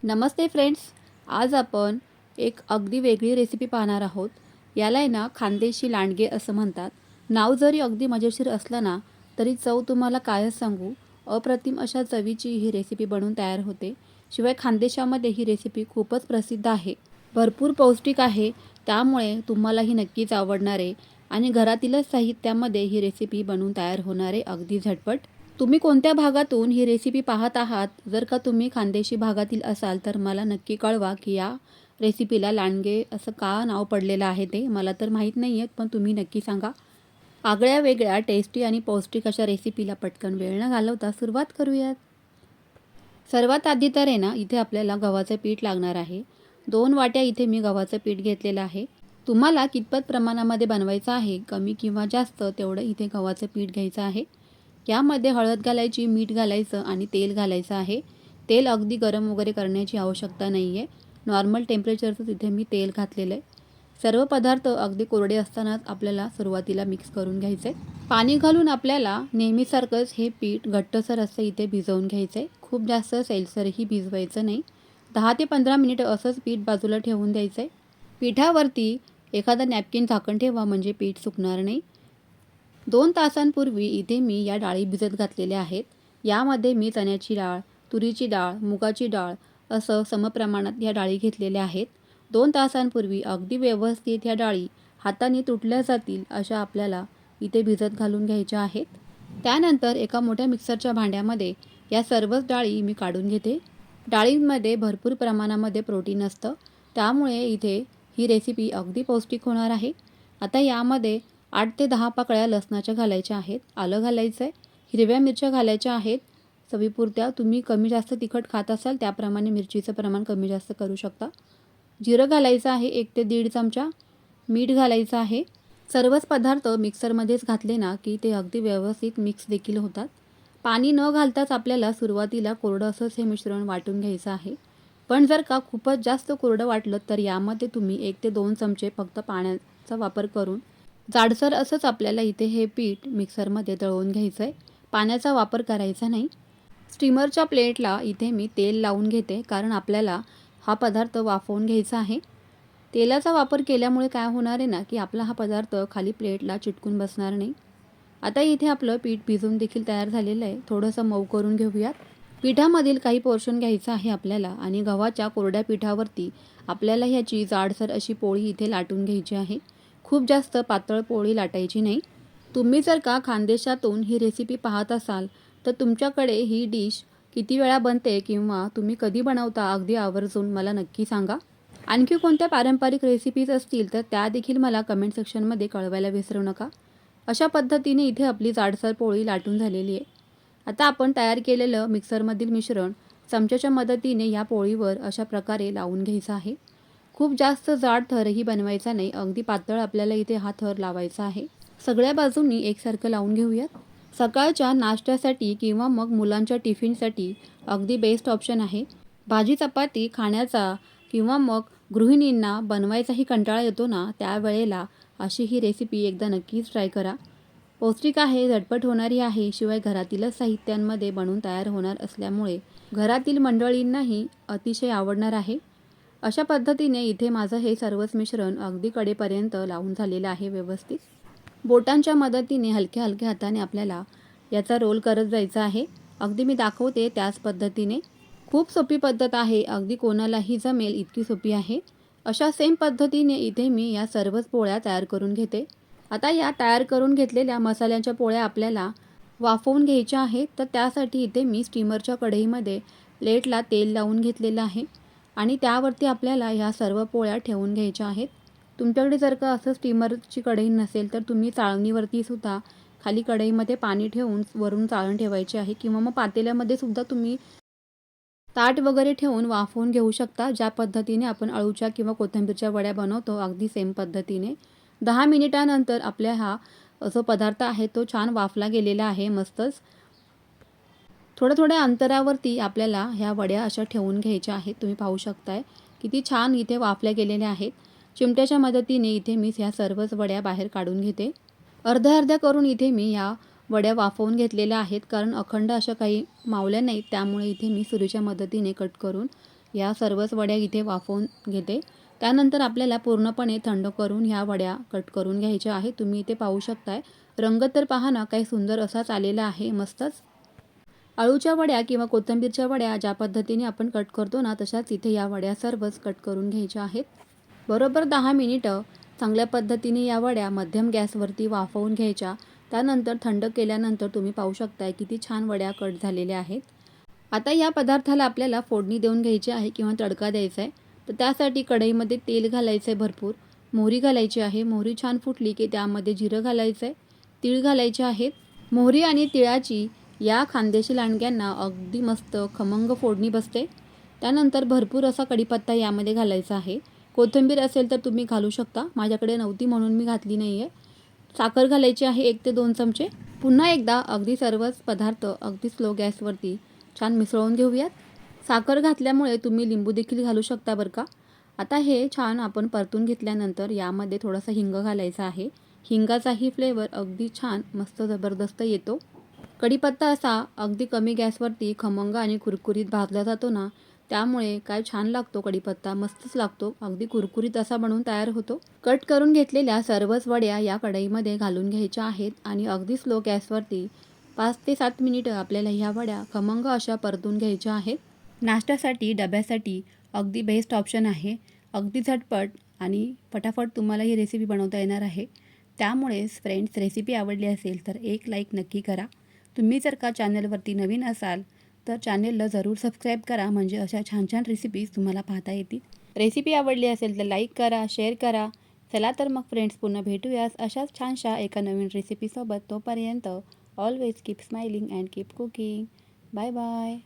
नमस्ते friends. आज आपण एक अगदी वेगळी रेसिपी पाहणार आहोत. याला आहे ना खानदेशी लांडगे असं म्हणतात. नाव जरी अगदी मजेशीर असलं ना तरी चव तुम्हाला कायच सांगू. अप्रतिम अशा चवीची ही रेसिपी बनवून तयार होते. शिवाय खानदेशामध्ये ही रेसिपी खूपच प्रसिद्ध आहे. भरपूर पौष्टिक आहे. त्यामुळे तुम्हाला ही नक्कीच आवडणार आहे आणि घरातीलच साहित्यामध्ये ही रेसिपी बनवून तयार होणार आहे अगदी झटपट. तुम्ही कोणत्या भागातून ही रेसिपी पाहत आहात? जर का तुम्ही खानदेशी भागातील असाल तर मला नक्की कळवा की या रेसिपीला लांडगे असं का नाव पडलेलं आहे ते मला तर माहीत नाही आहे, पण तुम्ही नक्की सांगा. आगळ्या वेगळ्या टेस्टी आणि पौष्टिक अशा रेसिपीला पटकन वेळ न घालवता सुरुवात करूयात. सर्वात आधी तर आहे ना इथे आपल्याला गव्हाचं पीठ लागणार आहे. 2 वाट्या इथे मी गव्हाचं पीठ घेतलेलं आहे. तुम्हाला कितपत प्रमाणामध्ये बनवायचं आहे, कमी किंवा जास्त तेवढं इथे गव्हाचं पीठ घ्यायचं आहे. यामध्ये हळद घालायची, मीठ घालायचं आणि तेल घालायचं आहे. तेल अगदी गरम वगैरे करण्याची आवश्यकता नाही आहे. नॉर्मल टेम्परेचरचं तिथे मी तेल घातलेलं आहे. सर्व पदार्थ अगदी कोरडे असतानाच आपल्याला सुरुवातीला मिक्स करून घ्यायचे. पाणी घालून आपल्याला नेहमीसारखंच हे पीठ घट्टसर असं इथे भिजवून घ्यायचं आहे. खूप जास्त सैलसरही भिजवायचं नाही. 10 ते 15 मिनिटं असंच पीठ बाजूला ठेवून द्यायचं आहे. पिठावरती एखादा नॅपकिन झाकण ठेवा म्हणजे पीठ सुकणार नाही. 2 तासांपूर्वी इथे मी या डाळी भिजत घातलेल्या आहेत. यामध्ये मी चण्याची डाळ, तुरीची डाळ, मुगाची डाळ असं समप्रमाणात या डाळी घेतलेल्या आहेत. 2 तासांपूर्वी अगदी व्यवस्थित ह्या डाळी हाताने तुटल्या जातील अशा आपल्याला इथे भिजत घालून घ्यायच्या आहेत. त्यानंतर एका मोठ्या मिक्सरच्या भांड्यामध्ये या सर्वच डाळी मी काढून घेते. डाळींमध्ये भरपूर प्रमाणामध्ये प्रोटीन असतं. त्यामुळे इथे ही रेसिपी अगदी पौष्टिक होणार आहे. आता यामध्ये 8 ते 10 पाकळ्या लसणाच्या घालायच्या आहेत. आलं घालायचं आहे. हिरव्या मिरच्या घालायच्या आहेत चवीपुरत्या. तुम्ही कमी जास्त तिखट खात असाल त्याप्रमाणे मिरचीचं प्रमाण कमी जास्त करू शकता. जिरं घालायचं आहे 1 ते 1.5 चमचा. मीठ घालायचं आहे. सर्वच पदार्थ मिक्सरमध्येच घातले ना की ते अगदी व्यवस्थित मिक्स देखील होतात. पाणी न घालताच आपल्याला सुरुवातीला कोरडं असंच हे मिश्रण वाटून घ्यायचं आहे. पण जर का खूपच जास्त कोरडं वाटलं तर यामध्ये तुम्ही 1 ते 2 चमचे फक्त पाण्याचा वापर करून जाडसर असंच आपल्याला इथे हे पीठ मिक्सरमध्ये दळून घ्यायचं आहे. पाण्याचा वापर करायचा नाही. स्टीमरच्या प्लेटला इथे मी तेल लावून घेते कारण आपल्याला हा पदार्थ वाफवून घ्यायचा आहे. तेलाचा वापर केल्यामुळे काय होणार आहे ना की आपला हा पदार्थ खाली प्लेटला चिटकून बसणार नाही. आता इथे आपलं पीठ भिजून देखील तयार झालेलं आहे. थोडंसं मऊ करून घेऊयात. पिठामधील काही पोर्शन घ्यायचं आहे आपल्याला आणि गव्हाच्या कोरड्या पिठावरती आपल्याला ह्याची जाडसर अशी पोळी इथे लाटून घ्यायची आहे. खूप जास्त पातळ पोळी लाटायची नाही. तुम्ही जर का खानदेशातून ही रेसिपी पाहत असाल तर तुमच्याकडे ही डिश किती वेळा बनते किंवा तुम्ही कधी बनवता अगदी आवर्जून मला नक्की सांगा. आणखी कोणत्या पारंपरिक रेसिपीज असतील तर त्या देखील मला कमेंट सेक्शनमध्ये कळवायला विसरू नका. अशा पद्धतीने इथे आपली जाडसर पोळी लाटून झालेली आहे. आता आपण तयार केलेलं मिक्सरमधील मिश्रण चमच्याच्या मदतीने या पोळीवर अशा प्रकारे लावून घ्यायचं आहे. खूप जास्त जाड थरही बनवायचा नाही. अगदी पातळ आपल्याला इथे हा थर लावायचा आहे. सगळ्या बाजूंनी एकसारखं लावून घेऊयात. सकाळच्या नाश्त्यासाठी किंवा मग मुलांच्या टिफिनसाठी अगदी बेस्ट ऑप्शन आहे. भाजी चपाती खाण्याचा किंवा मग गृहिणींना बनवायचाही कंटाळा येतो ना त्यावेळेला अशी ही रेसिपी एकदा नक्कीच ट्राय करा. पौष्टिक आहे, झटपट होणारी आहे. शिवाय घरातीलच साहित्यांमध्ये बनवून तयार होणार असल्यामुळे घरातील मंडळींनाही अतिशय आवडणार आहे. अशा पद्धतीने इथे माझं हे सर्वच मिश्रण अगदी कडेपर्यंत लावून झालेलं आहे व्यवस्थित. बोटांच्या मदतीने हलक्या हलक्या हाताने आपल्याला याचा रोल करत जायचा आहे. अगदी मी दाखवते त्याच पद्धतीने. खूप सोपी पद्धत आहे. अगदी कोणालाही जमेल इतकी सोपी आहे. अशा सेम पद्धतीने इथे मी या सर्वच पोळ्या तयार करून घेते. आता या तयार करून घेतलेल्या मसाल्यांच्या पोळ्या आपल्याला वाफवून घ्यायच्या आहेत. तर त्यासाठी इथे मी स्टीमरच्या कढईमध्ये प्लेटला तेल लावून घेतलेलं आहे आणि त्यावरती आपल्याला ह्या सर्व पोळ्या ठेवून घ्यायच्या आहेत. तुमच्याकडे जर का असं स्टीमरची कढई नसेल तर तुम्ही चाळणीवरती सुद्धा खाली कढईमध्ये पाणी ठेवून वरून चाळण ठेवायची आहे किंवा मग पातेल्यामध्ये सुद्धा तुम्ही ताट वगैरे ठेवून वाफवून घेऊ शकता. ज्या पद्धतीने आपण अळूच्या किंवा कोथिंबीरच्या वड्या बनवतो अगदी सेम पद्धतीने. 10 मिनिटानंतर आपल्या हा जो पदार्थ आहे तो छान वाफला गेलेला आहे मस्तच. थोड्या थोड्या अंतरावरती आपल्याला ह्या वड्या अशा ठेवून घ्यायच्या आहेत. तुम्ही पाहू शकताय किती छान इथे वाफल्या गेलेल्या आहेत. चिमट्याच्या मदतीने इथे मी ह्या सर्वच वड्या बाहेर काढून घेते. अर्ध्या अर्ध्या करून इथे मी या वड्या वाफवून घेतलेल्या आहेत कारण अखंड अशा काही मावल्या नाहीत. त्यामुळे इथे मी सुरीच्या मदतीने कट करून या सर्वच वड्या इथे वाफवून घेते. त्यानंतर आपल्याला पूर्णपणे थंड करून ह्या वड्या कट करून घ्यायच्या आहे. तुम्ही इथे पाहू शकताय. रंग तर पहा ना, काही सुंदर असाच आलेला आहे, मस्तच. अळूच्या वड्या किंवा कोथिंबीरच्या वड्या ज्या पद्धतीने आपण कट करतो ना, तशाच इथे या वड्या सर्वच कट करून घ्यायच्या आहेत. बरोबर 10 मिनिटं चांगल्या पद्धतीने या वड्या मध्यम गॅसवरती वाफवून घ्यायच्या. त्यानंतर थंड केल्यानंतर तुम्ही पाहू शकताय किती छान वड्या कट झालेल्या आहेत. आता या पदार्थाला आपल्याला फोडणी देऊन घ्यायची आहे किंवा तडका द्यायचा आहे. तर त्यासाठी कढईमध्ये तेल घालायचं आहे भरपूर. मोहरी घालायची आहे. मोहरी छान फुटली की त्यामध्ये जिरं घालायचं आहे. तीळ घालायचे आहेत. मोहरी आणि तिळाची या खानदेशी लांडग्यांना अगदी मस्त खमंग फोडणी बसते. त्यानंतर भरपूर असा कढीपत्ता यामध्ये घालायचा आहे. कोथिंबीर असेल तर तुम्ही घालू शकता. माझ्याकडे नव्हती म्हणून मी घातली नाही आहे. साखर घालायची आहे 1 ते 2 चमचे. पुन्हा एकदा अगदी सर्वच पदार्थ अगदी स्लो गॅसवरती छान मिसळून घेऊयात. साखर घातल्यामुळे तुम्ही लिंबू देखील घालू शकता बरं का. आता हे छान आपण परतून घेतल्यानंतर यामध्ये थोडासा हिंग घालायचा आहे. हिंगाचाही फ्लेवर अगदी छान मस्त जबरदस्त येतो. कढीपत्ता असा अगदी कमी गॅसवरती खमंग आणि कुरकुरीत भाजला जातो ना, त्यामुळे काय छान लागतो कढीपत्ता, मस्तच लागतो. अगदी कुरकुरीत असा बनवून तयार होतो. कट करून घेतलेल्या सर्वच वड्या या कढईमध्ये घालून घ्यायच्या आहेत आणि अगदी स्लो गॅसवरती 5 ते 7 मिनिटं आपल्याला ह्या वड्या खमंग अशा परतून घ्यायच्या आहेत. नाश्त्यासाठी, डब्यासाठी अगदी बेस्ट ऑप्शन आहे. अगदी झटपट आणि फटाफट तुम्हाला ही रेसिपी बनवता येणार आहे. त्यामुळेच फ्रेंड्स, रेसिपी आवडली असेल तर एक लाईक नक्की करा. तुम्ही जर का चॅनलवरती नवीन असाल तर चॅनेलला जरूर सबस्क्राईब करा, म्हणजे अशा छान छान रेसिपीज तुम्हाला पाहता येतील. रेसिपी आवडली असेल तर लाईक करा, शेअर करा. चला तर मग फ्रेंड्स, पुन्हा भेटूयाच अशाच छानशा एका नवीन रेसिपीसोबत. तोपर्यंत always keep smiling and keep cooking. Bye bye.